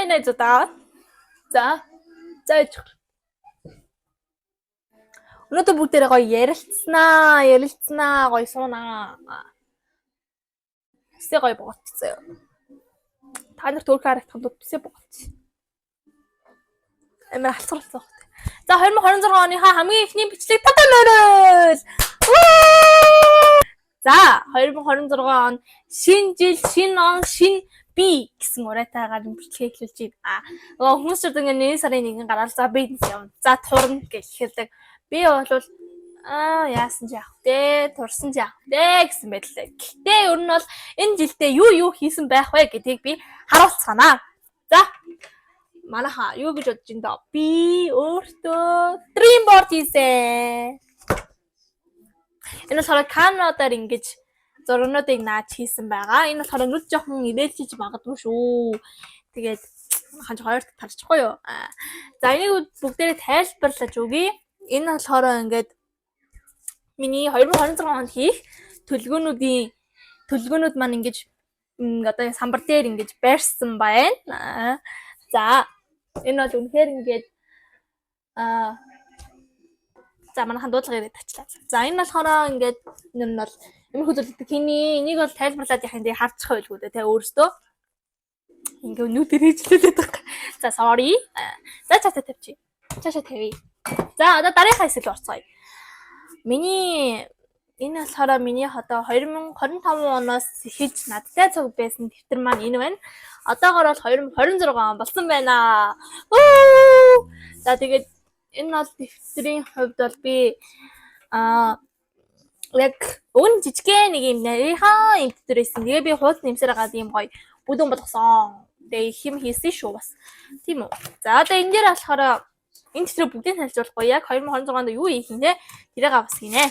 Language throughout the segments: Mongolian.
найзуудаа. За ээж. Өнөөдөр бүгдээрээ гоё ярилцсанаа, гоё суунаа. Тэсээ гоё богцсон. Та нар төрх харагдах нь тэсээ богцсон. Амар алцруулсан. За 2026 оныхаа хамгийн эхний бичлэг таталаарай. За 2026 он шинэ жил, шинэ он, шинэ би гэсэн ураатайгаар бичлэг эхлүүлж байна. Нөгөө хүмүүс ч ингэ 1 сарын 1 гараад за бизнес явна. За турна гэж хэлдэг. Би бол яасан ч яах вэ? Турсан ч яах вэ гэсэн байдлаа. Гэхдээ ер нь бол энэ жилдээ юу хийсэн байх вэ гэдгийг би харуулцгаана. За манайха юу гэж бодож байна даа? Би өөртөө dream board хийсэн. Энэ болохоор Canva-даар ингэж зургуудыг нааж хийсэн байгаа. Энэ болохоор нүд жоохон ивэлжиж магадгүй шүү. Тэгээд ханж хоёрт тарчихгүй юу? За энийг бүгдээрээ тайлбарлаж өгье. Энэ болохоор ингээд миний 2026 онд хийх төлөвлөгөөнүүд маань ингэж одоо самбар дээр ингэж байрсан байна. За энэ бол үнэхээр ингээд за манайхан дуудлага яриад тачлаа. За энэ болохоор ингээд энэ нь бол ямар хөдөлгдөг хиний энийг бол тайлбарлаад яхаа энэ харчих байлгүй дээ тэ өөрөөсөө. Ингээ нүдээр хийжлээд байгаа. За sorry. За чата тавьчих. Чаша тавья. За одоо дараагийн хэсэг рүү орцгоё. Миний энэ болохоор миний одоо 2025 оноос эхэлж надтай цуг байсан дэвтэр маань энэ байна. Одоогоор бол 2026 он болсон байна. За тэгээд энэ бол дэвтрийн хувьд бол би яг өн жижигхэн нэг юм нарийнхаа юм дэвтрээсэн. Тэгээ би хуудас нэмсээр гад юм гоё бүдүүн болгосон. Тэгээ их юм хийсэн шүү бас. Тийм үү. За одоо энэ дээр болохоор энэ дэвтрийг бүгдийг танилцуулахгүй яг 2026 онд юу хийх юм те тэрийг бас хийнэ.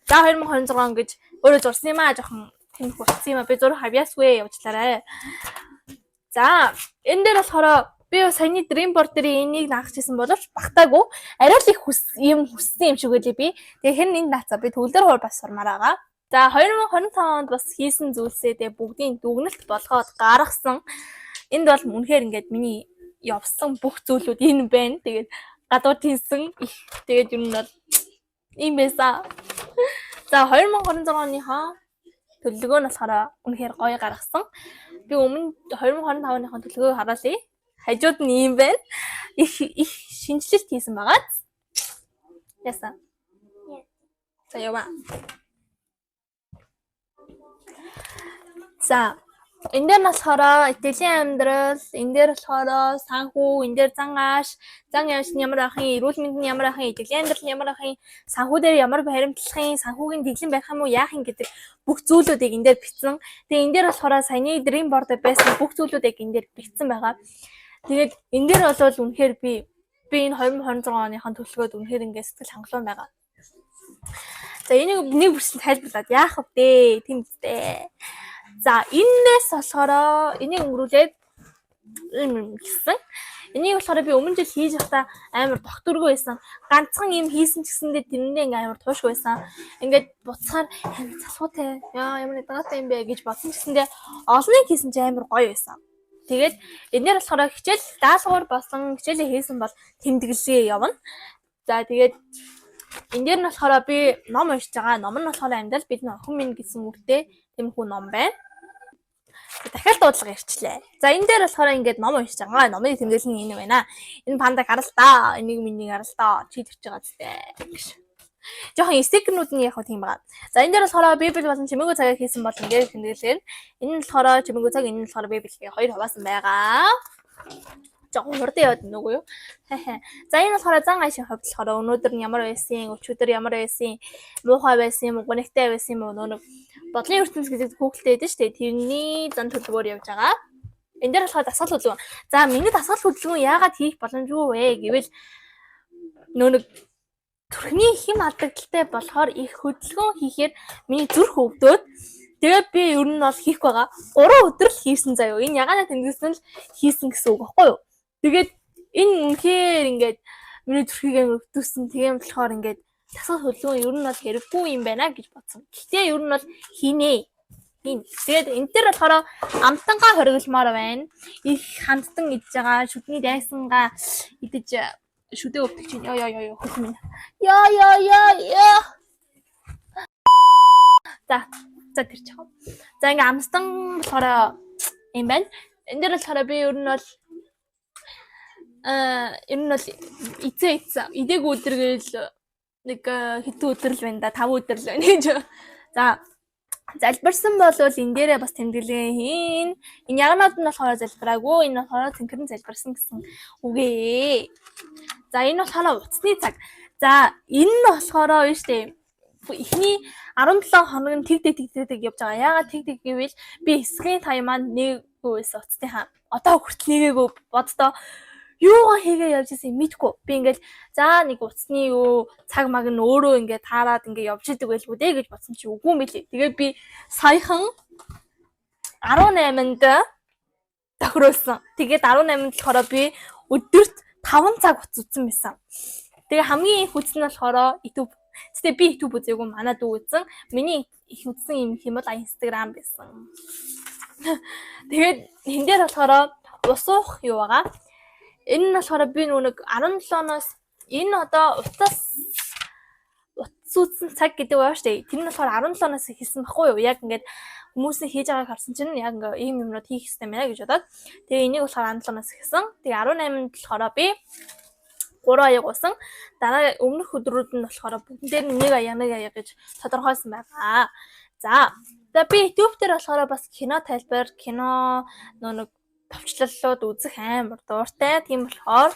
За 2026 гэж өөрөө зурсан юм аа жоохон тэнх болцсон юм аа. Би зураг хавьяасгүй явуулаарай. За энэ дээр болохоор би саяны dream board дээр энийг наахчихсан боловч багтаагүй арай л их хүссэн юм шиг үлээ би. Тэгээ хэн энд наацаа би төгөлдөр хуур бас сурмаар байгаа. За 2025 онд бас хийсэн зүйлсээ тэгээ бүгдийн дүгнэлт болгоод гаргасан. Энд бол үнэхээр ингээд миний явсан бүх зүйлүүд энэ байна. Тэгээд гадуур хийсэн. Тэгээд юу нь бол ийм байсан. За 2026 оныхоо төлөвлөгөө нь болохоор үнэхээр гоё гаргасан. Би өмнө 2025 оныхоо төлөвлөгөөг хараалъя. Хажууд нь ийм байна. Их шинжилэлт хийсэн байгаа. Яасан. За яваа. За энэ дээр болохоор итгэлийн амьдрал, энэ дээр болохоор санхүү, энэ дээр зан ааш, зан явш нь ямар ахын, эрүүл мэнд нь ямар ахын, итгэлийн амьдрал нь ямар ахын, санхүү дээр ямар баримтлахын, санхүүгийн дэглэн байх юм уу, яах юм гэдэг бүх зүйлүүдийг энэ дээр бичсэн. Тэгээ энэ дээр болохоор саяны dream board байсан бүх зүйлүүдийг энэ дээр бичсэн байгаа. Тэгээд энэ дээр бол үнэхээр би энэ 2026 оныхон төлөвлөгөөд үнэхээр ингээд сэтгэл хангалуун байгаа. За энийг нэг бүрсэн тайлбарлаад яах вэ? Тийм үстэй. За энэс болохоор энийг өнгөрүүлээд юм гэсэн. Энийг болохоор би өмнө жил хийж байхдаа амар докторгүй байсан. Ганцхан юм хийсэн ч гэсэндээ тэрэндээ ингээ амар туушгүй байсан. Ингээд буцахаар амар залхуутай. Яа ямар дагаатай юм бэ гэж бодсон ч гэсэндээ олныг хийсэн ч амар гоё байсан. Тэгээд энээр болохоор хичээл даалгавар болсон хичээлээ хийсэн бол тэмдэглэлээ явна. За тэгээд энэ дээр нь болохоор би ном уншиж байгаа. Ном нь болохоор амьдрал бидний охин минь гэсэн үгтэй тэмхүү ном байна. Дахиад дуудлага ярьчлаа. За энэ дээр болохоор ингээд ном уншиж байгаа. Номын тэмдэглэл нь энэ байна. Энэ пандаг харал та. Энийг миний харал та. Чи төрж байгаа зү. Жохон стикернүүд нь яг хөө тийм байгаа. За энэ дээр болохоор библ болон чимээгүй цагаар хийсэн бол энэ дээр тэмдэглэлээр энэ нь болохоор чимээгүй цаг, энэ нь болохоор библийг хоёр хуваасан байгаа. Жохон хурдан яваад байна уу юу? За энэ болохоор зан аашийн хувьд болохоор өнөөдөр нь ямар байсан, өчигдөр ямар байсан, муухай байсан юм уу, гонигтай байсан юм уу нөгөө бодлын ертөнц гэдэг хүүхэлтэй байдаг шүү дээ. Тэрний зан төлөвөөр явж байгаа. Энэ дээр болохоор дасгал хөдөлгөөн. За миний дасгал хөдөлгөөн яагаад хийх боломжгүй вэ гэвэл нөгөө төрхний хэм алдагдaltaй болохоор их хөдөлгөөн хийхээр миний зүрх өвдөөд тэгээд би ер нь бол хийх байгаа. 3 өдөр л хийсэн заяа. Энэ ягаана тэмдэглэсэн л хийсэн гэсэн үг байхгүй юу? Тэгээд энэ үнэхээр ингээд миний зүрхийг өвдөөсөн. Тийм болохоор ингээд дасгал хөдөлгөөн ер нь бол хэрэггүй юм байна гэж бодсон. Гэхдээ ер нь бол хийнэ. хийн. Тэгээд энэ дээр болохоор амтангаа хоригломоор байна. Их хамтдан идж байгаа шүдний дайсангаа идэж шүдээ өвдөх чинь ёо хөх минь. Ёо. За тэр чих. За ингээ амстан болохоор юм байна. Энэ дээр болохоор би ер нь бол идээг өдргээл нэг хэдэн өдөр л байна да 5 өдөр л байна гэж. За залбирсан бол энэ дээрээ бас тэмдэглээ хийн. Энэ ягнууд нь болохоор залбираагүй. Энэ болохоор цэнхэрэн залбирсан гэсэн үгээ. За энэ болохоор уцсны цаг. За энэ нь болохоор биш үү? Эхний 17 хоног нь тэгдэг явж байгаа. Яагаад тэгдэг гэвэл би эсхийн тая маань нээгүйс уцсныхаа. Одоо хүртэл нэгээгүй боддоо юугаа хийгээ явж ирсэн мэдгүй. Би ингээл за нэг уцсны цаг маг нь өөрөө ингээд таарад ингээд явж идэг байлгүй дээ гэж бодсон чи үгүй мэлээ. Тэгээд би саяхан 18-нд тохируулсан. Тэгээд 18-нд болохоор би өдөрт 5 цаг уц үзсэн байсан. Тэгээ хамгийн их үзсэн нь болохоор YouTube. Тэгтээ би YouTube үзээгүй манай дүү үзсэн. Миний их үзсэн юм бол Instagram байсан. Тэгээд энэ дээр болохоор ус уух юу байгаа. Энэ нь болохоор би нэг 17-оос энэ одоо утас үзсэн цаг гэдэг байгаа шүү дээ. Тэр нь болохоор 17-оос хэлсэн баггүй юу? Яг ингээд хүмүүсийн хийж байгааг харсан чинь яг ингээд ийм юмнууд хийх хэрэгтэй мэй гэж бодоод. Тэгээ энийг болохоор 17-оос хэлсэн. Тэгээ 18-нд болохоор би 3 аяг уусан. Дараа өмнөх өдрүүд нь болохоор бүгд дээр нэг аяг гэж тодорхойлсон байгаа. За би YouTube дээр болохоор бас кино тайлбар, кино нэг товчлоллууд үзэх амар дуртай. Тийм болохоор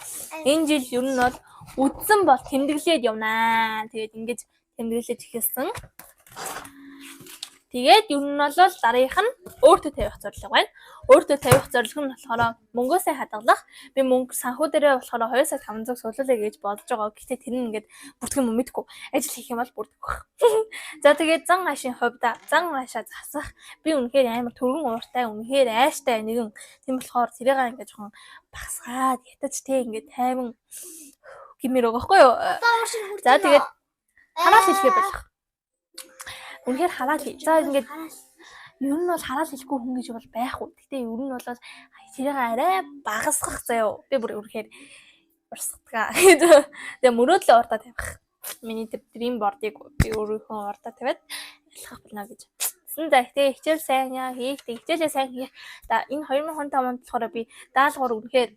энэ жил ер нь бол үдсэн бол тэмдэглээд явнаа. Тэгээд ингэж тэмдэглэж эхэлсэн. Тэгээд ер нь бол дараагийнх нь өөртөө тавих зорилго байна. Өөртөө тавих зорилго нь болохоор мөнгөөсөө хадгалах. Би мөнгө санхүү дээрээ болохоор 2 сая 500 суулуулъя гэж бодож байгаа. Гэхдээ тэр нь ингээд бүрдэх юм мэдгүй. Ажил хийх юм бол бүрдэх. За тэгээд зан ашийн хувьд зан ашаа засах. Би үнэхээр амар төргөн ууртай, үнэхээр айштай нэгэн. Тийм болохоор тэрийг ингээд жоохон багсгаад ятаж те ингээд тайван гэмээр байгаа байхгүй юу? За тэгээд хараал хэлхээ болох. Үнэхээр хараал. За ингээд ер нь бол хараал хэлэхгүй хүн гэж бол байхгүй. Гэхдээ ер нь бол тэрийг арай багасгах заяа. Би бүр үнэхээр урсгадаг. Тэгээ мөрөөдлөө урдаа тавих. Миний dream board-ыг би өөрийнхөө урдаа тавиад ялхах болно гэж. Тэгсэн за ихтэй хичээл сайн яа хийх. Хичээлээ сайн хийх. За энэ 2025 онд болохоор би даалгавар үнэхээр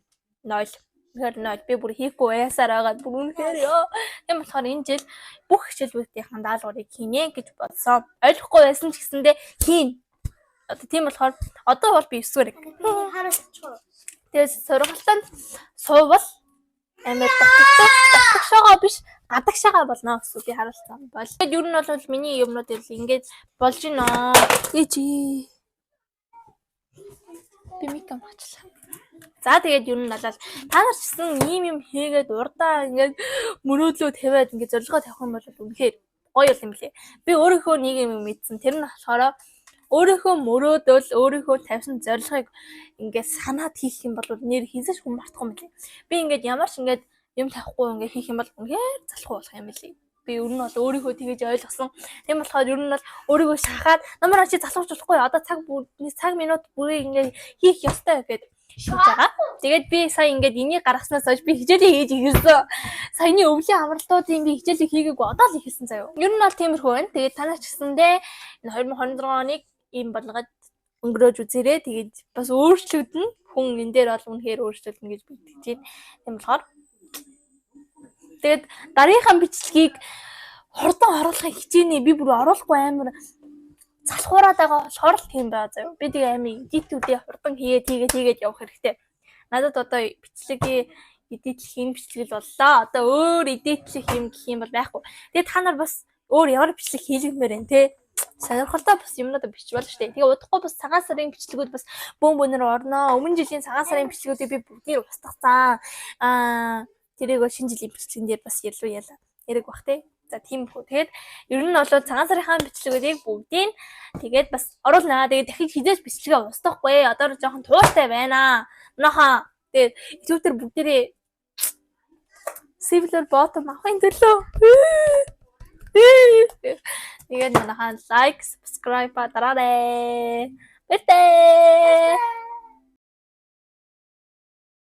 0. Би бүр хийхгүй яасаар байгаа. Бүр үнэхээр ёо. Тийм болохоор энэ жил бүх хичээлүүдийн даалгаврыг хийнэ гэж бодсон. Ойлгохгүй байсан ч гэсэндээ хийн. Одоо тийм болохоор одоо бол би 9-р анги. Тэгээд сургалтанд суувал амар татгшаага биш гадагшаага болно гэсэн би харуулсан бол. Тэгээд ер нь бол миний юмнууд ингэж болж гинэ. Ээжи. Би микам хачлаа. За тэгээд ер нь бол та нар ч гэсэн ийм юм хийгээд урдаа ингээд мөрөөдлөө тавиад ингээд зорилгоо тавих юм бол үнэхээр гоё юм лээ. Би өөрийнхөө нэг юм мэдсэн. Тэр нь болохоор өөрийнхөө мөрөөдөл, өөрийнхөө тавьсан зорилгыг ингээд санаад хийх юм бол нэр хийсэж хүн мартах юм лээ. Би ингээд ямар ч ингээд юм тавихгүй ингээд хийх юм бол үнэхээр залхуу болох юм лээ. Би ер нь бол өөрийнхөө тэгэж ойлгосон. Тийм болохоор ер нь бол өөрийгөө шахаад намар чи залхууч болохгүй. Одоо цаг минут бүрийг ингээд хийх ёстой гэдэг хийж байгаа. Тэгээд би сая ингээд энийг гаргаснаас хойш би хичээлээ хийж ирсэн. Саяны өвлийн амралтуудын би хичээлээ хийгээгүй одоо л ихсэн заяа. Ер нь бол тиймэрхүү байна. Тэгээд танаач гэсэндээ 2026 оныг ийм болгоод өнгөрөөж үзээрэй. Тэгээд бас өөрчлөгдөн хүн энэ дээр бол үнэхээр өөрчлөлтөн гэж бодож байна. Тийм болохоор тэгээд дараагийнхаа бичлэгийг хурдан оруулахыг хичээнэ. Би бүр оруулахгүй амар залхуураад байгаа болохоор л тийм байгаа заяа. Би тэгээ амиг эдитүүдээ хурдан хийгээд явах хэрэгтэй. Надад одоо бичлэгийн эдитлэх юм бичлэг боллоо. Одоо өөр эдитлэх юм гэх юм бол байхгүй. Тэгээ та нар бас өөр ямар бичлэг хийлгэмээр байна те. Сонирхолтой бас юмнуудаа бичвал штэ. Тэгээ удахгүй бас цагаан сарын бичлэгүүд бас бөөнөр орноо. Өмнө жилийн цагаан сарын бичлэгүүдийг би бүгдийг устгацсан. Тэрийг шинэ жилийн бичлэгэн дээр бас яриг бах те. За тийм хөө. Тэгээд ер нь бол цагаан сарынхаа бичлэгүүдийг бүгдийг тэгээд бас оруулнаа. Тэгээд дахиж хизээж бичлэгээ устгахгүй. Одоо жоохон тууштай байна. Манайхаа тэгээд YouTube дээр бүгдээрээ Civil Bottom авахын төлөө Тэгээд манайхаа лайк, subscribe дараарай. Баяртай.